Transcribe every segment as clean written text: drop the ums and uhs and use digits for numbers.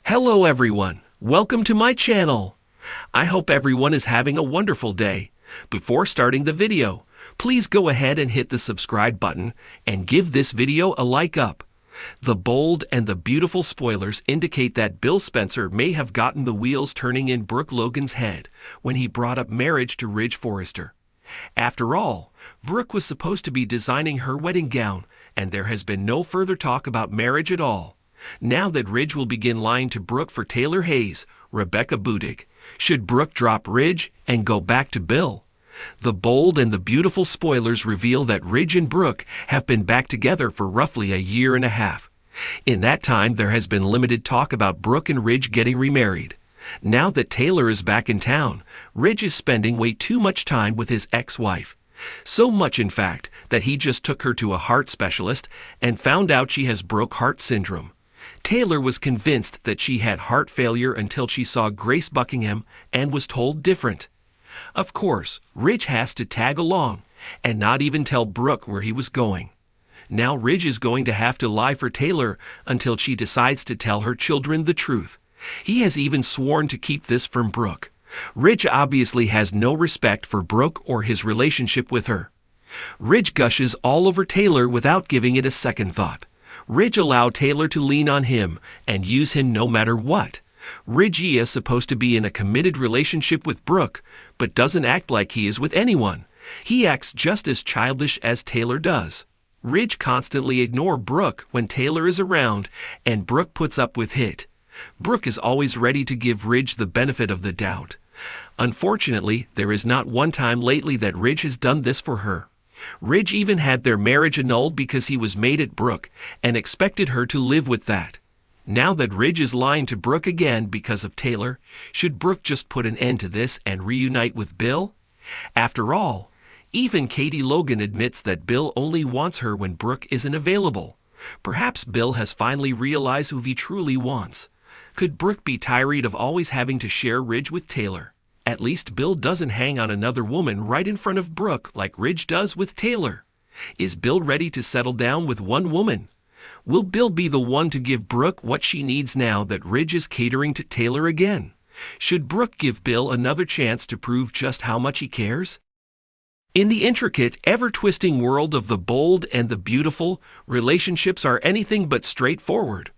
Hello everyone, welcome to my channel. I hope everyone is having a wonderful day. Before starting the video, please go ahead and hit the subscribe button and give this video a like up. The bold and the beautiful spoilers indicate that Bill Spencer may have gotten the wheels turning in Brooke Logan's head when he brought up marriage to Ridge Forrester. After all, Brooke was supposed to be designing her wedding gown, and there has been no further talk about marriage at all. Now that Ridge will begin lying to Brooke for Taylor Hayes, Rebecca Budig, should Brooke drop Ridge and go back to Bill? The bold and the beautiful spoilers reveal that Ridge and Brooke have been back together for roughly a year and a half. In that time, there has been limited talk about Brooke and Ridge getting remarried. Now that Taylor is back in town, Ridge is spending way too much time with his ex-wife. So much, in fact, that he just took her to a heart specialist and found out she has broke heart syndrome. Taylor was convinced that she had heart failure until she saw Grace Buckingham and was told different. Of course, Ridge has to tag along and not even tell Brooke where he was going. Now Ridge is going to have to lie for Taylor until she decides to tell her children the truth. He has even sworn to keep this from Brooke. Ridge obviously has no respect for Brooke or his relationship with her. Ridge gushes all over Taylor without giving it a second thought. Ridge allowed Taylor to lean on him and use him no matter what. Ridge is supposed to be in a committed relationship with Brooke, but doesn't act like he is with anyone. He acts just as childish as Taylor does. Ridge constantly ignores Brooke when Taylor is around, and Brooke puts up with it. Brooke is always ready to give Ridge the benefit of the doubt. Unfortunately, there is not one time lately that Ridge has done this for her. Ridge even had their marriage annulled because he was mad at Brooke and expected her to live with that. Now that Ridge is lying to Brooke again because of Taylor, should Brooke just put an end to this and reunite with Bill? After all, even Katie Logan admits that Bill only wants her when Brooke isn't available. Perhaps Bill has finally realized who he truly wants. Could Brooke be tired of always having to share Ridge with Taylor? At least Bill doesn't hang on another woman right in front of Brooke like Ridge does with Taylor. Is Bill ready to settle down with one woman? Will Bill be the one to give Brooke what she needs now that Ridge is catering to Taylor again? Should Brooke give Bill another chance to prove just how much he cares? In the intricate, ever-twisting world of the bold and the beautiful, relationships are anything but straightforward.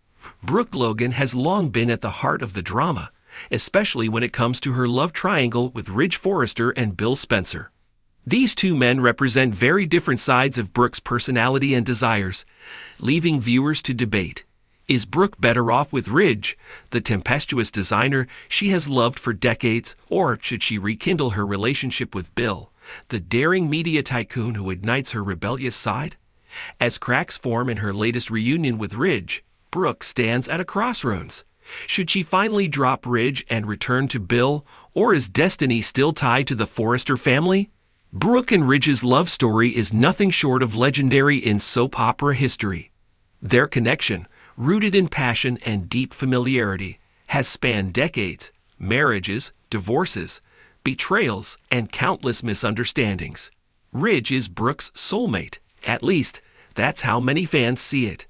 Brooke Logan has long been at the heart of the drama, especially when it comes to her love triangle with Ridge Forrester and Bill Spencer. These two men represent very different sides of Brooke's personality and desires, leaving viewers to debate. Is Brooke better off with Ridge, the tempestuous designer she has loved for decades, or should she rekindle her relationship with Bill, the daring media tycoon who ignites her rebellious side? As cracks form in her latest reunion with Ridge, Brooke stands at a crossroads. Should she finally drop Ridge and return to Bill, or is destiny still tied to the Forrester family? Brooke and Ridge's love story is nothing short of legendary in soap opera history. Their connection, rooted in passion and deep familiarity, has spanned decades, marriages, divorces, betrayals, and countless misunderstandings. Ridge is Brooke's soulmate. At least, that's how many fans see it.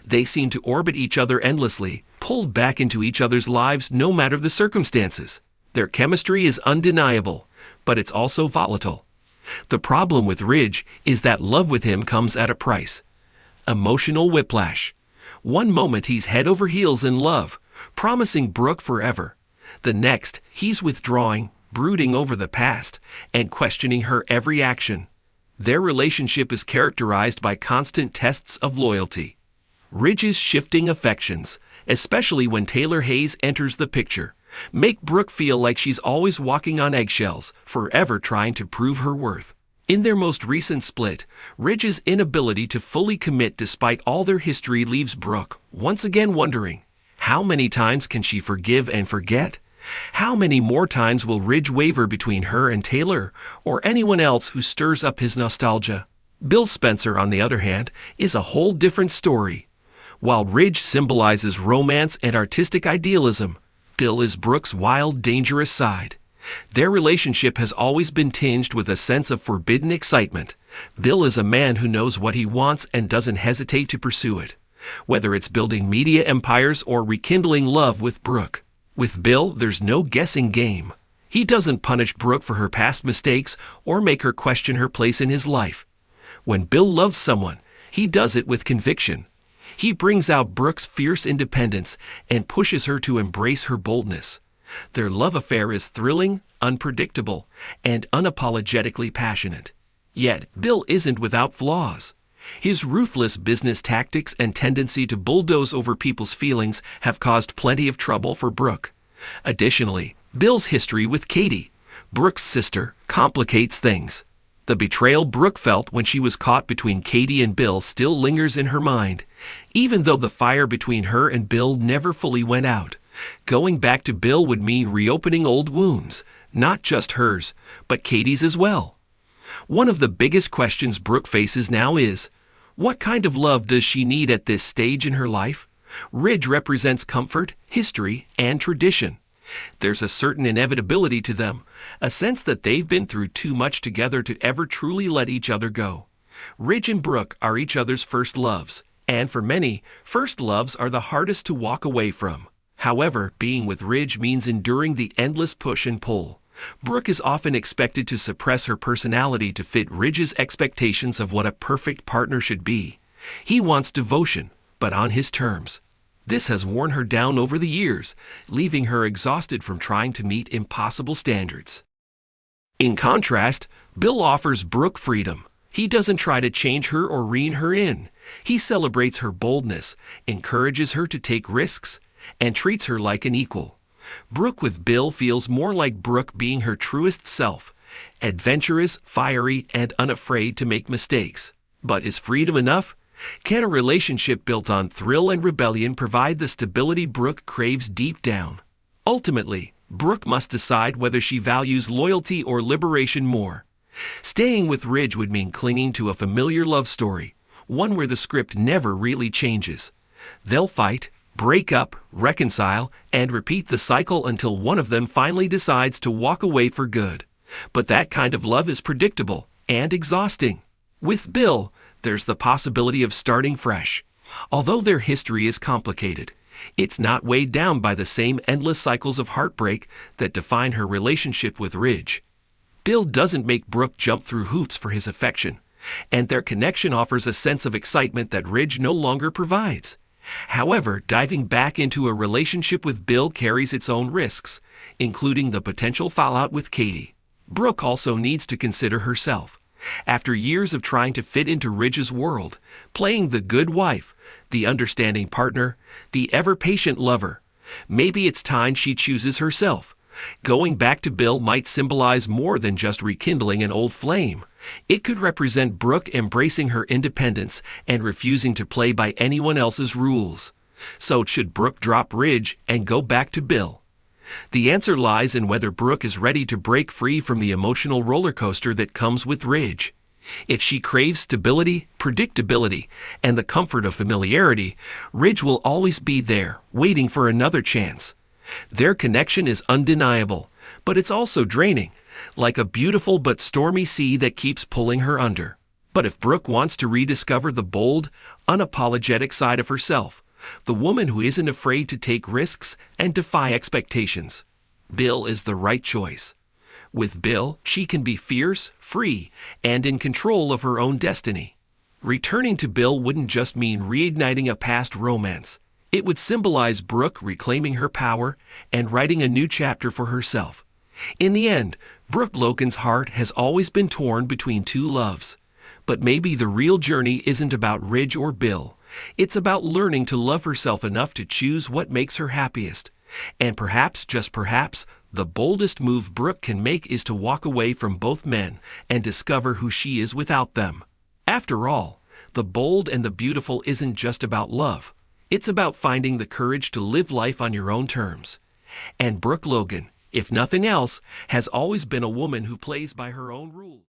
They seem to orbit each other endlessly, pulled back into each other's lives no matter the circumstances. Their chemistry is undeniable, but it's also volatile. The problem with Ridge is that love with him comes at a price. Emotional whiplash. One moment he's head over heels in love, promising Brooke forever. The next, he's withdrawing, brooding over the past, and questioning her every action. Their relationship is characterized by constant tests of loyalty. Ridge's shifting affections, especially when Taylor Hayes enters the picture, make Brooke feel like she's always walking on eggshells, forever trying to prove her worth. In their most recent split, Ridge's inability to fully commit despite all their history leaves Brooke once again wondering, how many times can she forgive and forget? How many more times will Ridge waver between her and Taylor, or anyone else who stirs up his nostalgia? Bill Spencer, on the other hand, is a whole different story. While Ridge symbolizes romance and artistic idealism, Bill is Brooke's wild, dangerous side. Their relationship has always been tinged with a sense of forbidden excitement. Bill is a man who knows what he wants and doesn't hesitate to pursue it. whether it's building media empires or rekindling love with Brooke. With Bill, there's no guessing game. He doesn't punish Brooke for her past mistakes or make her question her place in his life. When Bill loves someone, he does it with conviction. He brings out Brooke's fierce independence and pushes her to embrace her boldness. Their love affair is thrilling, unpredictable, and unapologetically passionate. Yet, Bill isn't without flaws. His ruthless business tactics and tendency to bulldoze over people's feelings have caused plenty of trouble for Brooke. Additionally, Bill's history with Katie, Brooke's sister, complicates things. The betrayal Brooke felt when she was caught between Katie and Bill still lingers in her mind, even though the fire between her and Bill never fully went out. Going back to Bill would mean reopening old wounds, not just hers, but Katie's as well. One of the biggest questions Brooke faces now is, what kind of love does she need at this stage in her life? Ridge represents comfort, history, and tradition. There's a certain inevitability to them, a sense that they've been through too much together to ever truly let each other go. Ridge and Brooke are each other's first loves, and for many, first loves are the hardest to walk away from. However, being with Ridge means enduring the endless push and pull. Brooke is often expected to suppress her personality to fit Ridge's expectations of what a perfect partner should be. He wants devotion, but on his terms. This has worn her down over the years, leaving her exhausted from trying to meet impossible standards. In contrast, Bill offers Brooke freedom. He doesn't try to change her or rein her in. He celebrates her boldness, encourages her to take risks, and treats her like an equal. Brooke with Bill feels more like Brooke being her truest self, adventurous, fiery, and unafraid to make mistakes. But is freedom enough? Can a relationship built on thrill and rebellion provide the stability Brooke craves deep down? Ultimately, Brooke must decide whether she values loyalty or liberation more. Staying with Ridge would mean clinging to a familiar love story, one where the script never really changes. They'll fight, break up, reconcile, and repeat the cycle until one of them finally decides to walk away for good. But that kind of love is predictable and exhausting. With Bill, there's the possibility of starting fresh. Although their history is complicated, it's not weighed down by the same endless cycles of heartbreak that define her relationship with Ridge. Bill doesn't make Brooke jump through hoops for his affection, and their connection offers a sense of excitement that Ridge no longer provides. However, diving back into a relationship with Bill carries its own risks, including the potential fallout with Katie. Brooke also needs to consider herself. After years of trying to fit into Ridge's world, playing the good wife, the understanding partner, the ever-patient lover, maybe it's time she chooses herself. Going back to Bill might symbolize more than just rekindling an old flame. It could represent Brooke embracing her independence and refusing to play by anyone else's rules. So should Brooke drop Ridge and go back to Bill? The answer lies in whether Brooke is ready to break free from the emotional roller coaster that comes with Ridge. If she craves stability, predictability, and the comfort of familiarity, Ridge will always be there, waiting for another chance. Their connection is undeniable, but it's also draining, like a beautiful but stormy sea that keeps pulling her under. But if Brooke wants to rediscover the bold, unapologetic side of herself, the woman who isn't afraid to take risks and defy expectations, Bill is the right choice. With Bill, she can be fierce, free, and in control of her own destiny. Returning to Bill wouldn't just mean reigniting a past romance. It would symbolize Brooke reclaiming her power and writing a new chapter for herself. In the end, Brooke Logan's heart has always been torn between two loves. But maybe the real journey isn't about Ridge or Bill. It's about learning to love herself enough to choose what makes her happiest. And perhaps, just perhaps, the boldest move Brooke can make is to walk away from both men and discover who she is without them. After all, the bold and the beautiful isn't just about love. It's about finding the courage to live life on your own terms. And Brooke Logan, if nothing else, has always been a woman who plays by her own rules.